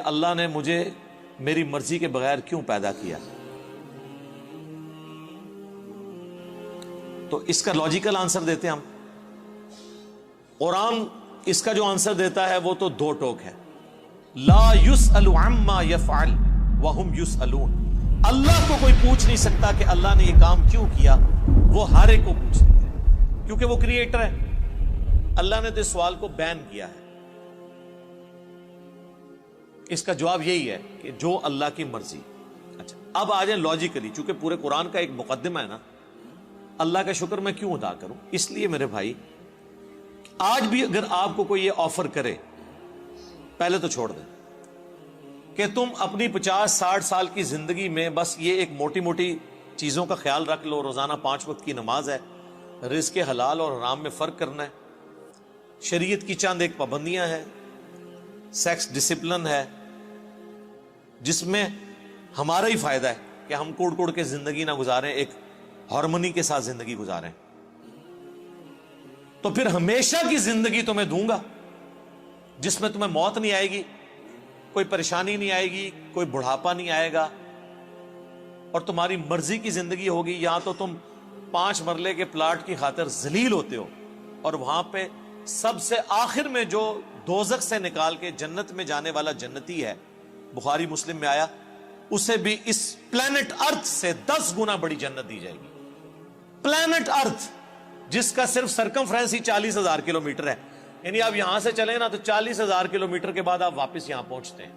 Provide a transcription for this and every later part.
اللہ نے مجھے میری مرضی کے بغیر کیوں پیدا کیا؟ تو اس کا لاجیکل آنسر دیتے ہیں ہم. قرآن اس کا جو آنسر دیتا ہے وہ تو دو ٹوک ہے. لا یسأل عما یفعل وہم یسألون. اللہ کو کوئی پوچھ نہیں سکتا کہ اللہ نے یہ کام کیوں کیا، وہ ہر ایک کو پوچھ سکتے ہیں کیونکہ وہ کریٹر ہے. اللہ نے تو اس سوال کو بین کیا ہے. اس کا جواب یہی ہے کہ جو اللہ کی مرضی. اچھا اب آ جائیں لاجیکلی، چونکہ پورے قرآن کا ایک مقدمہ ہے نا. اللہ کا شکر میں کیوں ادا کروں؟ اس لیے میرے بھائی، آج بھی اگر آپ کو کوئی یہ آفر کرے، پہلے تو چھوڑ دیں کہ تم اپنی 50-60 سال کی زندگی میں بس یہ ایک موٹی موٹی چیزوں کا خیال رکھ لو. روزانہ 5 وقت کی نماز ہے، رزق حلال اور حرام میں فرق کرنا ہے، شریعت کی چند ایک پابندیاں ہیں، سیکس ڈسپلن ہے جس میں ہمارا ہی فائدہ ہے کہ ہم کوڑ کوڑ کے زندگی نہ گزاریں، ایک ہارمونی کے ساتھ زندگی گزاریں. تو پھر ہمیشہ کی زندگی تمہیں دوں گا جس میں تمہیں موت نہیں آئے گی، کوئی پریشانی نہیں آئے گی، کوئی بڑھاپا نہیں آئے گا، اور تمہاری مرضی کی زندگی ہوگی. یہاں تو تم 5 مرلے کے پلاٹ کی خاطر ذلیل ہوتے ہو، اور وہاں پہ سب سے آخر میں جو دوزخ سے نکال کے جنت میں جانے والا جنتی ہے، بخاری مسلم میں آیا، اسے بھی اس پلانٹ ارتھ سے 10 گنا بڑی جنت دی جائے گی. پلانٹ ارتھ جس کا صرف سرکمفرنس ہی 40,000 کلومیٹر ہے، یعنی آپ یہاں سے چلیں نا تو 40,000 کلومیٹر کے بعد آپ واپس یہاں پہنچتے ہیں.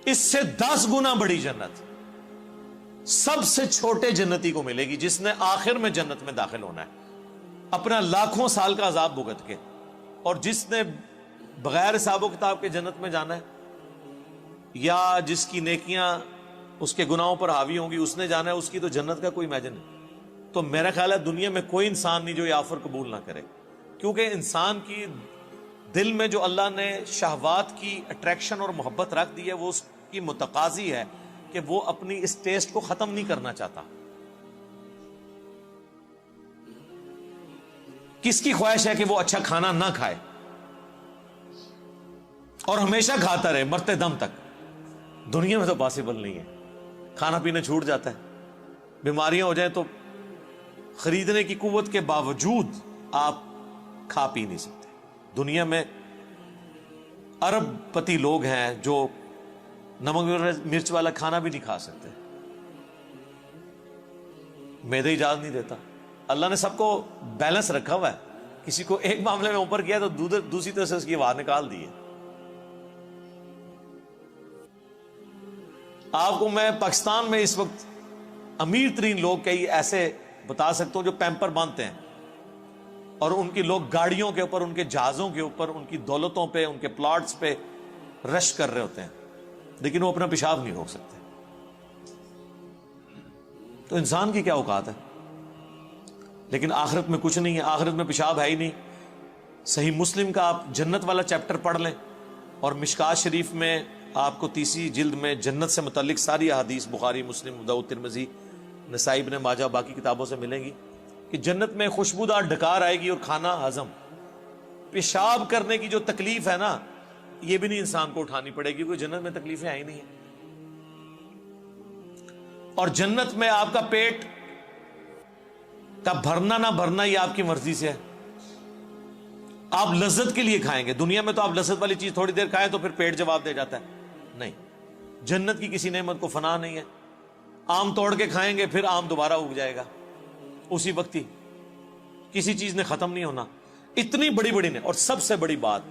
اس سے 10 گنا بڑی جنت سب سے چھوٹے جنتی کو ملے گی جس نے آخر میں جنت میں داخل ہونا ہے اپنا لاکھوں سال کا عذاب بھگت کے، اور جس نے بغیر حساب و کتاب کے جنت میں جانا ہے، یا جس کی نیکیاں اس کے گناہوں پر حاوی ہوں گی اس نے جانا ہے، اس کی تو جنت کا کوئی امیجن نہیں. تو میرا خیال ہے دنیا میں کوئی انسان نہیں جو یہ آفر قبول نہ کرے، کیونکہ انسان کی دل میں جو اللہ نے شہوات کی اٹریکشن اور محبت رکھ دی ہے، وہ اس کی متقاضی ہے کہ وہ اپنی اس ٹیسٹ کو ختم نہیں کرنا چاہتا. کس کی خواہش ہے کہ وہ اچھا کھانا نہ کھائے اور ہمیشہ کھاتا رہے مرتے دم تک؟ دنیا میں تو پاسبل نہیں ہے. کھانا پینا چھوٹ جاتا ہے، بیماریاں ہو جائیں تو خریدنے کی قوت کے باوجود آپ کھا پی نہیں سکتے. دنیا میں ارب پتی لوگ ہیں جو نمک مرچ والا کھانا بھی نہیں کھا سکتے، معدہ اجازت نہیں دیتا. اللہ نے سب کو بیلنس رکھا ہوا ہے، کسی کو ایک معاملے میں اوپر کیا تو دوسری طرف سے اس کی آواز نکال دی ہے. آپ کو میں پاکستان میں اس وقت امیر ترین لوگ کئی ایسے بتا سکتا ہوں جو پیمپر باندھتے ہیں، اور ان کی لوگ گاڑیوں کے اوپر، ان کے جہازوں کے اوپر، ان کی دولتوں پہ، ان کے پلاٹس پہ رش کر رہے ہوتے ہیں، لیکن وہ اپنا پیشاب نہیں روک سکتے. تو انسان کی کیا اوقات ہے؟ لیکن آخرت میں کچھ نہیں ہے، آخرت میں پیشاب ہے ہی نہیں. صحیح مسلم کا آپ جنت والا چیپٹر پڑھ لیں، اور مشکات شریف میں آپ کو 30 جلد میں جنت سے متعلق ساری احادیث بخاری، مسلم، ابو داؤد، ترمذی، نسائی، ابن ماجہ، باقی کتابوں سے ملیں گی کہ جنت میں خوشبودار ڈکار آئے گی اور کھانا ہضم. پیشاب کرنے کی جو تکلیف ہے نا، یہ بھی نہیں انسان کو اٹھانی پڑے گی، کیونکہ جنت میں تکلیفیں آئی نہیں ہیں. اور جنت میں آپ کا پیٹ کا بھرنا نہ بھرنا یہ آپ کی مرضی سے ہے. آپ لذت کے لیے کھائیں گے. دنیا میں تو آپ لذت والی چیز تھوڑی دیر کھائیں تو پھر پیٹ جواب دے جاتا ہے. نہیں، جنت کی کسی نعمت کو فنا نہیں ہے. آم توڑ کے کھائیں گے پھر آم دوبارہ اگ جائے گا اسی وقت ہی، کسی چیز نے ختم نہیں ہونا. اتنی بڑی بڑی نے. اور سب سے بڑی بات،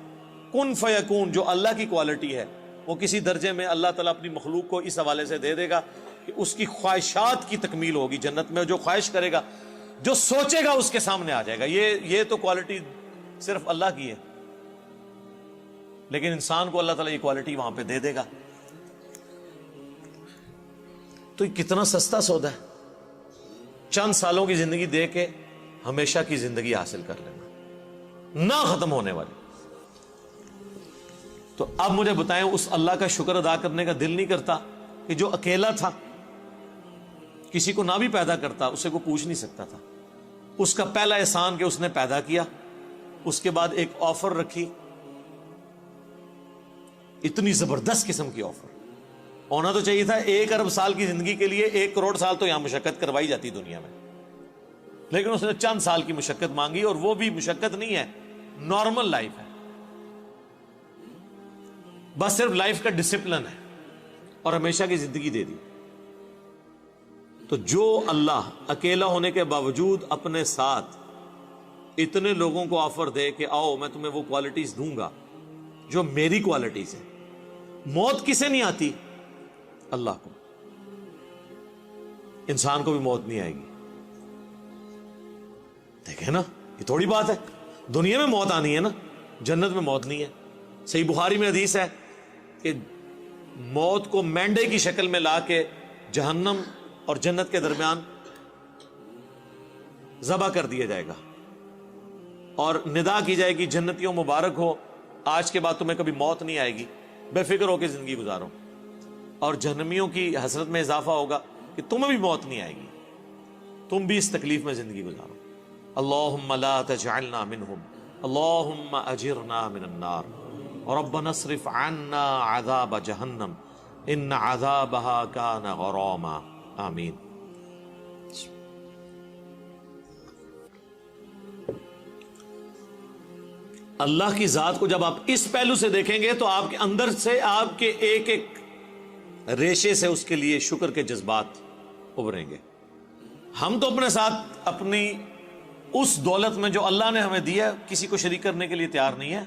کن فیکون، جو اللہ کی کوالٹی ہے، وہ کسی درجے میں اللہ تعالیٰ اپنی مخلوق کو اس حوالے سے دے دے گا کہ اس کی خواہشات کی تکمیل ہوگی جنت میں. جو خواہش کرے گا، جو سوچے گا، اس کے سامنے آ جائے گا. یہ تو کوالٹی صرف اللہ کی ہے، لیکن انسان کو اللہ تعالیٰ یہ کوالٹی وہاں پہ دے دے گا. تو یہ کتنا سستا سودا ہے، چند سالوں کی زندگی دے کے ہمیشہ کی زندگی حاصل کر لینا، نہ ختم ہونے والی. تو اب مجھے بتائیں، اس اللہ کا شکر ادا کرنے کا دل نہیں کرتا کہ جو اکیلا تھا، کسی کو نہ بھی پیدا کرتا، اسے کو پوچھ نہیں سکتا تھا. اس کا پہلا احسان کہ اس نے پیدا کیا، اس کے بعد ایک آفر رکھی اتنی زبردست قسم کی آفر ہونا تو چاہیے تھا 1 ارب سال کی زندگی کے لیے 1 کروڑ سال تو یہاں مشقت کروائی جاتی دنیا میں، لیکن اس نے چند سال کی مشقت مانگی، اور وہ بھی مشقت نہیں ہے، نارمل لائف ہے، بس صرف لائف کا ڈسپلن ہے، اور ہمیشہ کی زندگی دے دی۔ تو جو اللہ اکیلا ہونے کے باوجود اپنے ساتھ اتنے لوگوں کو آفر دے کہ آؤ میں تمہیں وہ کوالٹیز دوں گا جو میری کوالٹیز ہیں۔ موت کسے نہیں آتی؟ اللہ کو۔ انسان کو بھی موت نہیں آئے گی۔ دیکھیں نا، یہ تھوڑی بات ہے، دنیا میں موت آنی ہے نا، جنت میں موت نہیں ہے۔ صحیح بخاری میں حدیث ہے کہ موت کو مینڈے کی شکل میں لا کے جہنم اور جنت کے درمیان ذبح کر دیا جائے گا، اور ندا کی جائے گی جنتیوں مبارک ہو، آج کے بعد تمہیں کبھی موت نہیں آئے گی، بے فکر ہو کے زندگی گزارو۔ اور جہنمیوں کی حسرت میں اضافہ ہوگا کہ تمہیں بھی موت نہیں آئے گی، تم بھی اس تکلیف میں زندگی گزارو۔ اللہم لا تجعلنا منہم، اللہم اجرنا من النار، ربنا اصرف عنا عذاب جہنم ان عذابها کان غراما۔ آمین۔ اللہ کی ذات کو جب آپ اس پہلو سے دیکھیں گے تو آپ کے اندر سے، آپ کے ایک ایک ریشے سے اس کے لیے شکر کے جذبات ابھریں گے۔ ہم تو اپنے ساتھ اپنی اس دولت میں جو اللہ نے ہمیں دیا کسی کو شریک کرنے کے لیے تیار نہیں ہے،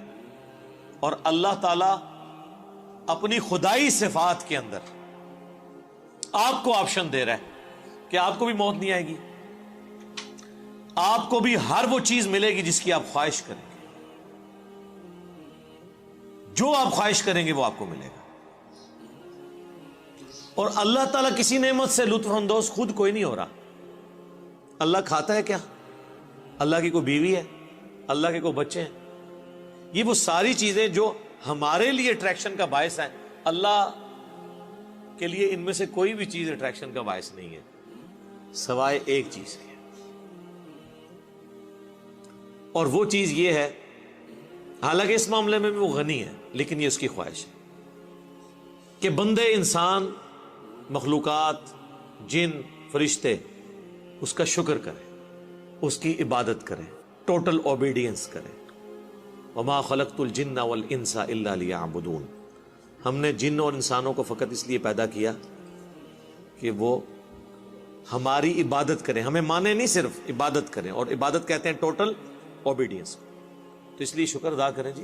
اور اللہ تعالی اپنی خدائی صفات کے اندر آپ کو آپشن دے رہا ہے کہ آپ کو بھی موت نہیں آئے گی، آپ کو بھی ہر وہ چیز ملے گی جس کی آپ خواہش کریں گے، جو آپ خواہش کریں گے وہ آپ کو ملے گا۔ اور اللہ تعالیٰ کسی نعمت سے لطف اندوز خود کوئی نہیں ہو رہا۔ اللہ کھاتا ہے کیا؟ اللہ کی کوئی بیوی ہے؟ اللہ کے کوئی بچے ہیں؟ یہ وہ ساری چیزیں جو ہمارے لیے اٹریکشن کا باعث ہیں، اللہ کے لیے ان میں سے کوئی بھی چیز اٹریکشن کا باعث نہیں ہے سوائے ایک چیز کے، اور وہ چیز یہ ہے، حالانکہ اس معاملے میں بھی وہ غنی ہے، لیکن یہ اس کی خواہش ہے کہ بندے، انسان، مخلوقات، جن، فرشتے اس کا شکر کریں، اس کی عبادت کریں، ٹوٹل اوبیڈینس کریں۔ وما خلقت الجن والانس الا لیعبدون، ہم نے جن اور انسانوں کو فقط اس لیے پیدا کیا کہ وہ ہماری عبادت کریں، ہمیں مانے نہیں، صرف عبادت کریں، اور عبادت کہتے ہیں ٹوٹل اوبیڈینس۔ تو اس لیے شکر ادا کریں جی۔